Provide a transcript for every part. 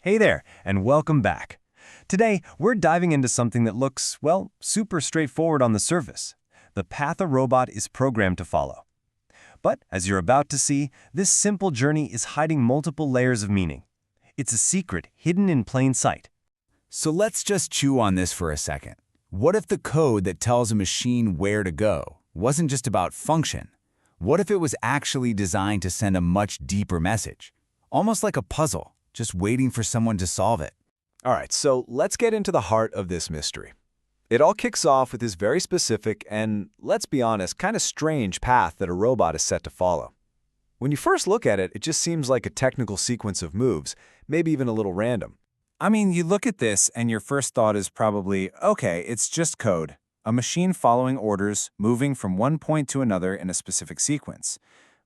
Hey there, and welcome back. Today, we're diving into something that looks, well, super straightforward on the surface. The path a robot is programmed to follow. But, as you're about to see, this simple journey is hiding multiple layers of meaning. It's a secret hidden in plain sight. So let's just chew on this for a second. What if the code that tells a machine where to go wasn't just about function? What if it was actually designed to send a much deeper message? Almost like a puzzle, just waiting for someone to solve it. All right, so let's get into the heart of this mystery. It all kicks off with this very specific and, let's be honest, kind of strange path that a robot is set to follow. When you first look at it, it just seems like a technical sequence of moves, maybe even a little random. I mean, you look at this and your first thought is probably, okay, it's just code. A machine following orders, moving from one point to another in a specific sequence.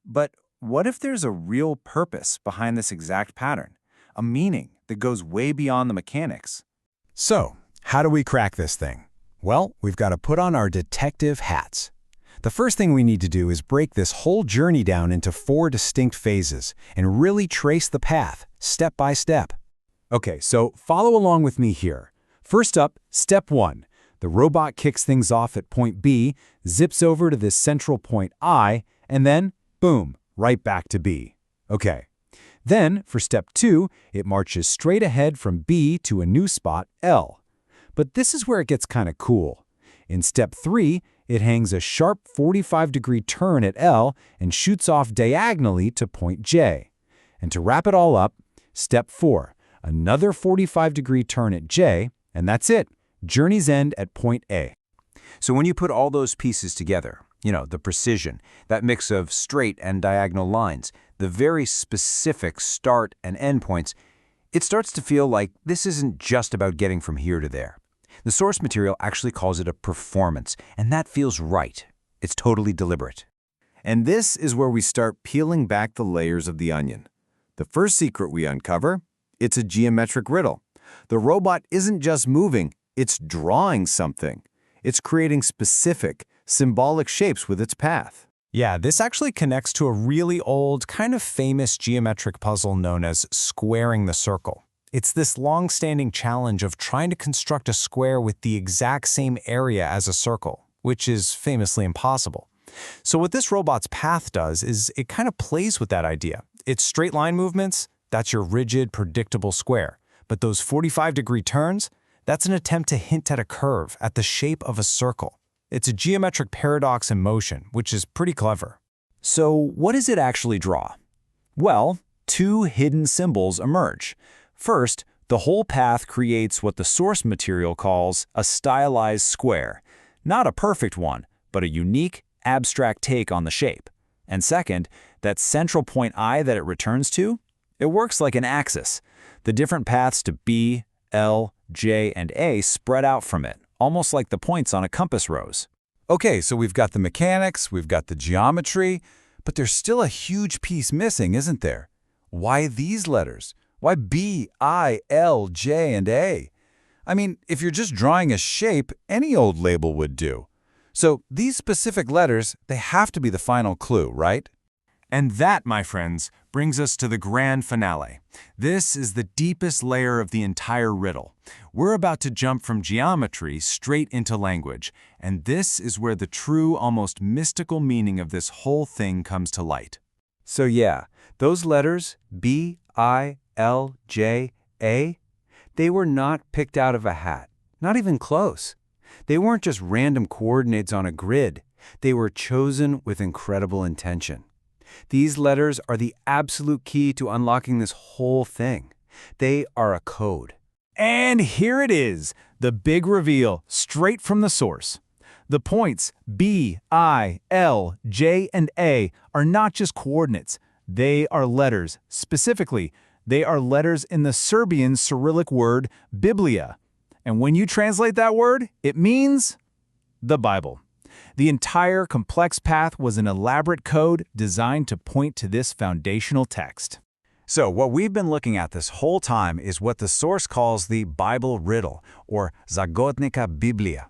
But what if there's a real purpose behind this exact pattern? A meaning that goes way beyond the mechanics? So, how do we crack this thing? Well, we've got to put on our detective hats. The first thing we need to do is break this whole journey down into 4 distinct phases and really trace the path, step by step. Okay, so follow along with me here. First up, step 1. The robot kicks things off at point B, zips over to this central point I, and then, boom, right back to B. Okay. Then, for step 2, it marches straight ahead from B to a new spot, L. But this is where it gets kind of cool. In step 3, it hangs a sharp 45-degree turn at L and shoots off diagonally to point J. And to wrap it all up, step 4, another 45-degree turn at J, and that's it. Journey's end at point A. So when you put all those pieces together, the precision, that mix of straight and diagonal lines, the very specific start and end points, it starts to feel like this isn't just about getting from here to there. The source material actually calls it a performance, and that feels right. It's totally deliberate. And this is where we start peeling back the layers of the onion. The first secret we uncover, it's a geometric riddle. The robot isn't just moving, it's drawing something. It's creating specific, symbolic shapes with its path. Yeah, this actually connects to a really old, kind of famous geometric puzzle known as squaring the circle. It's this long-standing challenge of trying to construct a square with the exact same area as a circle, which is famously impossible. So what this robot's path does is it kind of plays with that idea. Its straight line movements, that's your rigid, predictable square. But those 45-degree turns, that's an attempt to hint at a curve, at the shape of a circle. It's a geometric paradox in motion, which is pretty clever. So what does it actually draw? Well, 2 hidden symbols emerge. First, the whole path creates what the source material calls a stylized square. Not a perfect one, but a unique, abstract take on the shape. And second, that central point I that it returns to, it works like an axis. The different paths to B, L, J, and A spread out from it, almost like the points on a compass rose. Okay, so we've got the mechanics, we've got the geometry, but there's still a huge piece missing, isn't there? Why these letters? Why B, I, L, J, and A? I mean, if you're just drawing a shape, any old label would do. So these specific letters, they have to be the final clue, right? And that, my friends, brings us to the grand finale. This is the deepest layer of the entire riddle. We're about to jump from geometry straight into language, and this is where the true, almost mystical meaning of this whole thing comes to light. So yeah, those letters, B, I, L, J, A, they were not picked out of a hat, not even close. They weren't just random coordinates on a grid. They were chosen with incredible intention. These letters are the absolute key to unlocking this whole thing. They are a code. And here it is, the big reveal, straight from the source. The points B, I, L, J, and A are not just coordinates. They are letters. Specifically, they are letters in the Serbian Cyrillic word Biblia. And when you translate that word, it means the Bible. The entire complex path was an elaborate code designed to point to this foundational text. So what we've been looking at this whole time is what the source calls the Bible Riddle, or Zagodnika Biblia.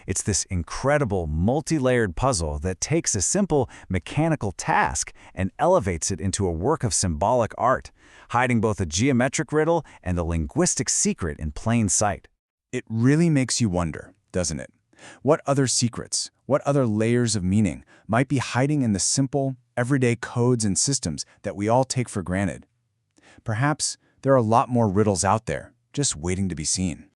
It's this incredible multi-layered puzzle that takes a simple mechanical task and elevates it into a work of symbolic art, hiding both a geometric riddle and a linguistic secret in plain sight. It really makes you wonder, doesn't it? What other secrets, what other layers of meaning might be hiding in the simple, everyday codes and systems that we all take for granted? Perhaps there are a lot more riddles out there, just waiting to be seen.